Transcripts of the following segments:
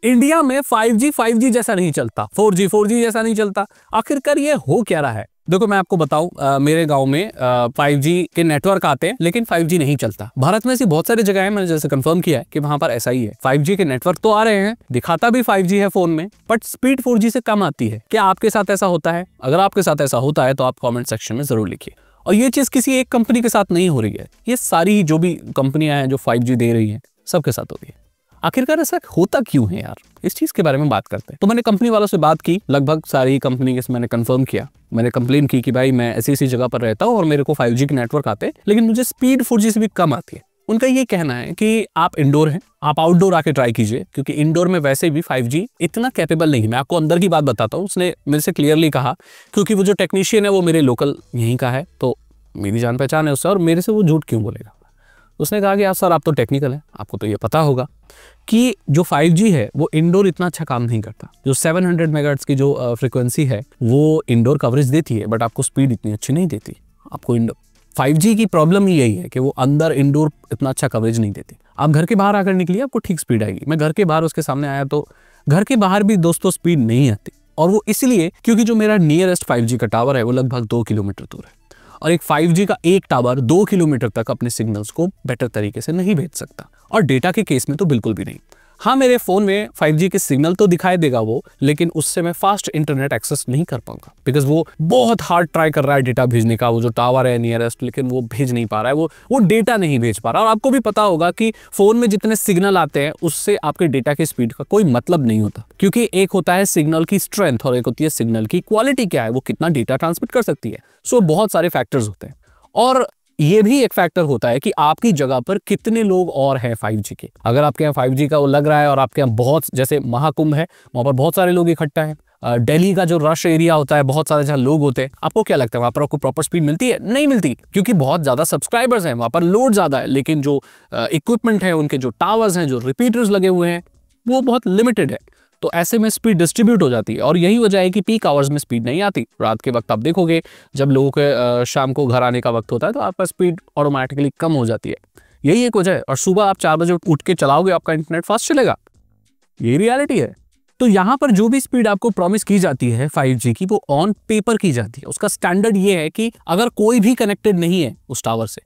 India में 5G जैसा नहीं चलता, 4G जैसा नहीं चलता। आखिरकार ये हो क्या रहा है? देखो मैं आपको बताऊं, मेरे गांव में 5G के नेटवर्क आते हैं लेकिन 5G नहीं चलता। भारत में ऐसी बहुत सारी जगह है, मैंने जैसे कंफर्म किया है कि वहां पर ऐसा ही है। 5G के नेटवर्क तो आ रहे हैं, दिखाता भी 5G है फोन में, बट स्पीड 4G से कम आती है। क्या आपके साथ ऐसा होता है? अगर आपके साथ ऐसा होता है तो आप कॉमेंट सेक्शन में जरूर लिखिए। और ये चीज किसी एक कंपनी के साथ नहीं हो रही है, ये सारी जो भी कंपनियां हैं जो 5G दे रही हैं सबके साथ हो रही है। आखिरकार ऐसा होता क्यों है यार? इस चीज के बारे में बात करते हैं। तो मैंने कंपनी वालों से बात की, लगभग सारी कंपनी के मैंने कंफर्म किया, मैंने कंप्लेन की कि भाई मैं ऐसी जगह पर रहता हूँ और मेरे को 5G के नेटवर्क आते हैं लेकिन मुझे स्पीड 4G से भी कम आती है। उनका ये कहना है कि आप इंडोर हैं, आप आउटडोर आके ट्राई कीजिए, क्योंकि इंडोर में वैसे भी 5G इतना कैपेबल नहीं है। मैं आपको अंदर की बात बताता हूँ, उसने मेरे से क्लियरली कहा, क्योंकि वो जो टेक्नीशियन है वो मेरे लोकल यहीं का है, तो मेरी जान पहचान है उससे, और मेरे से वो झूठ क्यों बोलेगा। उसने कहा कि यार सर आप तो टेक्निकल हैं, आपको तो ये पता होगा कि जो 5G है वो इंडोर इतना अच्छा काम नहीं करता। जो 700 मेगाहर्ट्ज की जो फ्रीक्वेंसी है वो इंडोर कवरेज देती है, बट आपको स्पीड इतनी अच्छी नहीं देती। आपको 5G की प्रॉब्लम ही यही है कि वो अंदर इंडोर इतना अच्छा कवरेज नहीं देती। आप घर के बाहर आकर निकलिए, आपको ठीक स्पीड आएगी। मैं घर के बाहर उसके सामने आया तो घर के बाहर भी दोस्तों स्पीड नहीं आती, और वो इसलिए क्योंकि जो मेरा नियरेस्ट 5G का टावर है वो लगभग 2 किलोमीटर दूर है, और एक 5G का एक टावर 2 किलोमीटर तक अपने सिग्नल्स को बेटर तरीके से नहीं भेज सकता, और डेटा के केस में तो बिल्कुल भी नहीं। हाँ, मेरे फोन में 5G के सिग्नल तो दिखाई देगा वो, लेकिन उससे मैं फास्ट इंटरनेट एक्सेस नहीं कर पाऊंगा, बिकॉज वो बहुत हार्ड ट्राई कर रहा है डेटा भेजने का। वो जो टावर है नियरेस्ट, लेकिन वो भेज नहीं पा रहा है, वो डेटा नहीं भेज पा रहा। और आपको भी पता होगा कि फोन में जितने सिग्नल आते हैं उससे आपके डेटा की स्पीड का कोई मतलब नहीं होता, क्योंकि एक होता है सिग्नल की स्ट्रेंथ और एक होती है सिग्नल की क्वालिटी, क्या है वो कितना डेटा ट्रांसमिट कर सकती है। सो बहुत सारे फैक्टर्स होते हैं, और ये भी एक फैक्टर होता है कि आपकी जगह पर कितने लोग और हैं 5G के। अगर आपके यहाँ 5G का वो लग रहा है और आपके यहाँ बहुत, जैसे महाकुंभ है, वहां पर बहुत सारे लोग इकट्ठा हैं, दिल्ली का जो रश एरिया होता है, बहुत सारे जहाँ लोग होते हैं, आपको क्या लगता है वहां पर आपको प्रॉपर स्पीड मिलती है? नहीं मिलती, क्योंकि बहुत ज्यादा सब्सक्राइबर्स हैं, वहां पर लोड ज्यादा है, लेकिन जो इक्विपमेंट है, उनके जो टावर्स हैं, जो रिपीटर्स लगे हुए हैं, वो बहुत लिमिटेड है। तो ऐसे में स्पीड डिस्ट्रीब्यूट हो जाती है, और यही वजह है कि पीक आवर्स में स्पीड नहीं आती। रात के वक्त आप देखोगे जब लोगों के शाम को घर आने का वक्त होता है तो आपका स्पीड ऑटोमेटिकली कम हो जाती है। यही एक वजह है। और सुबह आप 4 बजे उठ के चलाओगे, आपका इंटरनेट फास्ट चलेगा, यही रियलिटी है। तो यहाँ पर जो भी स्पीड आपको प्रॉमिस की जाती है 5G की, वो ऑन पेपर की जाती है। उसका स्टैंडर्ड ये है कि अगर कोई भी कनेक्टेड नहीं है उस टावर से,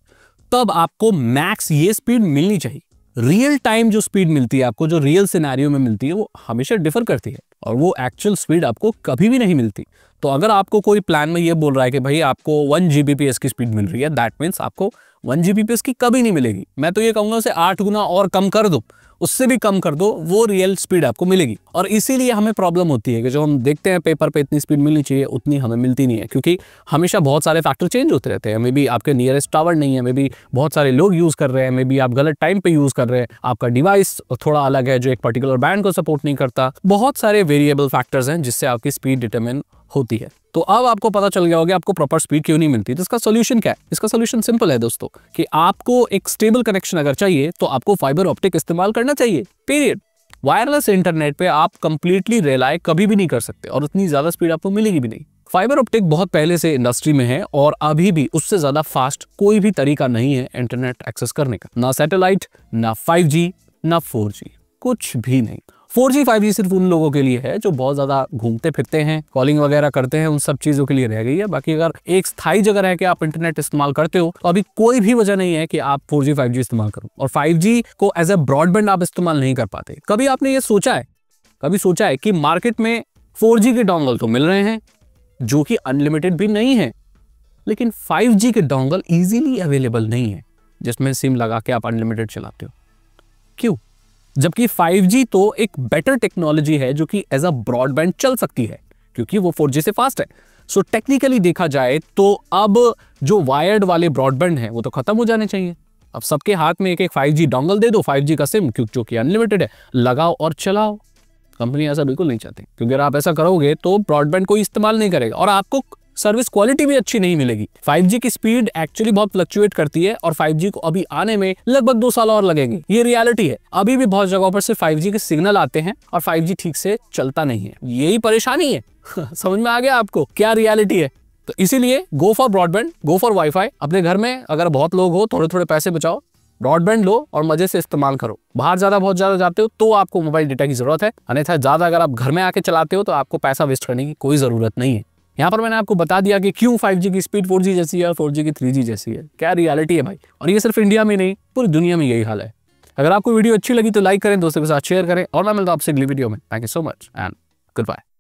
तब आपको मैक्स ये स्पीड मिलनी चाहिए। रियल टाइम जो स्पीड मिलती है आपको, जो रियल सिनेरियो में मिलती है, वो हमेशा डिफर करती है, और वो एक्चुअल स्पीड आपको कभी भी नहीं मिलती। तो अगर आपको कोई प्लान में ये बोल रहा है कि भाई आपको 1 Gbps की स्पीड मिल रही है, दैट मीन्स आपको 1 Gbps की कभी नहीं मिलेगी। मैं तो ये कहूंगा उसे 8 गुना और कम कर दो, उससे भी कम कर दो, वो रियल स्पीड आपको मिलेगी। और इसीलिए हमें प्रॉब्लम होती है कि जो हम देखते हैं पेपर पे इतनी स्पीड मिलनी चाहिए, उतनी हमें मिलती नहीं है, क्योंकि हमेशा बहुत सारे फैक्टर चेंज होते रहते हैं। मे बी आपके नियरेस्ट टावर नहीं है, मे बी बहुत सारे लोग यूज कर रहे हैं, मे बी आप गलत टाइम पे यूज कर रहे हैं, आपका डिवाइस थोड़ा अलग है जो एक पर्टिकुलर बैंड को सपोर्ट नहीं करता। बहुत सारे वेरिएबल फैक्टर्स हैं जिससे आपकी स्पीड डिटरमिन होती है। तो अब आपको पता चल गया होगा आपको प्रॉपर स्पीड क्यों नहीं मिलती। तो इसका सोल्यूशन क्या है? इसका सोल्यूशन सिंपल है दोस्तों, कि आपको एक स्टेबल कनेक्शन अगर चाहिए तो आपको फाइबर ऑप्टिक इस्तेमाल करना चाहिए, पीरियड। वायरलेस इंटरनेट पे आप कंप्लीटली रिलाय कभी भी नहीं कर सकते, और उतनी ज्यादा स्पीड आपको मिलेगी भी नहीं। फाइबर ऑप्टिक बहुत पहले से इंडस्ट्री में है, और अभी भी उससे ज्यादा फास्ट कोई भी तरीका नहीं है इंटरनेट एक्सेस करने का। ना सैटेलाइट, ना 5G, ना 4G, कुछ भी नहीं। 4G 5G सिर्फ उन लोगों के लिए है जो बहुत ज्यादा घूमते फिरते हैं, कॉलिंग वगैरह करते हैं, उन सब चीजों के लिए रह गई है। बाकी अगर एक स्थायी जगह रह के आप इंटरनेट इस्तेमाल करते हो तो अभी कोई भी वजह नहीं है कि आप 4G 5G इस्तेमाल करो। और 5G को एज ए ब्रॉडबैंड आप इस्तेमाल नहीं कर पाते। कभी आपने ये सोचा है, कभी सोचा है कि मार्केट में 4G के डोंगल तो मिल रहे हैं जो कि अनलिमिटेड भी नहीं है, लेकिन 5G के डोंगल इजीली अवेलेबल नहीं है जिसमें सिम लगा के आप अनलिमिटेड चलाते हो। क्यों? जबकि 5G तो एक बेटर टेक्नोलॉजी है जो कि एज अ ब्रॉडबैंड चल सकती है, क्योंकि वो 4G से फास्ट है। सो टेक्निकली देखा जाए तो अब जो वायर्ड वाले ब्रॉडबैंड हैं वो तो खत्म हो जाने चाहिए। अब सबके हाथ में एक 5G डोंगल दे दो, 5G का सिम, जो कि अनलिमिटेड है, लगाओ और चलाओ। कंपनी ऐसा बिल्कुल नहीं चाहती, क्योंकि अगर आप ऐसा करोगे तो ब्रॉडबैंड कोई इस्तेमाल नहीं करेगा और आपको सर्विस क्वालिटी भी अच्छी नहीं मिलेगी। 5G की स्पीड एक्चुअली बहुत फ्लक्चुएट करती है, और 5G को अभी आने में लगभग 2 साल और लगेंगे। ये रियलिटी है। अभी भी बहुत जगहों पर सिर्फ 5G के सिग्नल आते हैं और 5G ठीक से चलता नहीं है। यही परेशानी है। समझ में आ गया आपको क्या रियलिटी है? तो इसीलिए go for broadband, go for wifi. अपने घर में अगर बहुत लोग हो, थोड़े थोड़े पैसे बचाओ, ब्रॉडबैंड लो और मजे से इस्तेमाल करो। बाहर बहुत ज्यादा जाते हो तो आपको मोबाइल डेटा की जरूरत है, अन्यथा ज्यादा अगर आप घर में आके चलाते हो तो आपको पैसा वेस्ट करने की कोई जरूरत नहीं है। यहाँ पर मैंने आपको बता दिया कि क्यों 5G की स्पीड 4G जैसी है और 4G की 3G जैसी है, क्या रियलिटी है भाई। और ये सिर्फ इंडिया में नहीं, पूरी दुनिया में यही हाल है। अगर आपको वीडियो अच्छी लगी तो लाइक करें, दोस्तों के साथ शेयर करें और मैं मिलता हूं आपसे अगली वीडियो में। Thank you so much and good bye.